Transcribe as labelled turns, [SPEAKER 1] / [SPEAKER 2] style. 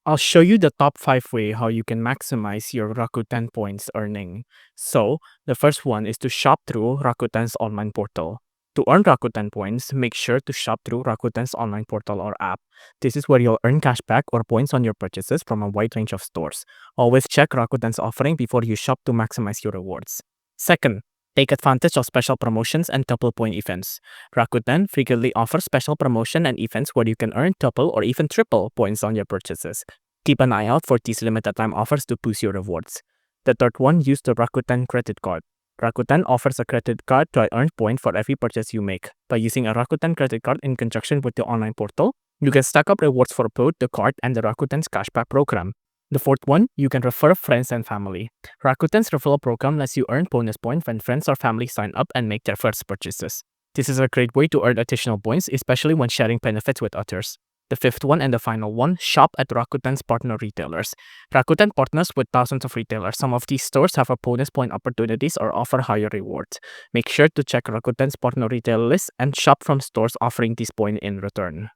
[SPEAKER 1] I'll show you the top 5 way how you can maximize your Rakuten points earning. So, the first one is to shop through Rakuten's online portal. To earn Rakuten points, make sure to shop through Rakuten's online portal or app. This is where you'll earn cashback or points on your purchases from a wide range of stores. Always check Rakuten's offering before you shop to maximize your rewards. Second, take advantage of special promotions and double point events. Rakuten frequently offers special promotion and events where you can earn double or even triple points on your purchases. Keep an eye out for these limited time offers to boost your rewards. The third one, use the Rakuten credit card. Rakuten offers a credit card to earn points for every purchase you make. By using a Rakuten credit card in conjunction with the online portal, you can stack up rewards for both the card and the Rakuten's cashback program. The fourth one, you can refer friends and family. Rakuten's referral program lets you earn bonus points when friends or family sign up and make their first purchases. This is a great way to earn additional points, especially when sharing benefits with others. The fifth one and the final one, shop at Rakuten's partner retailers. Rakuten partners with thousands of retailers. Some of these stores have a bonus point opportunities or offer higher rewards. Make sure to check Rakuten's partner retailer list and shop from stores offering these points in return.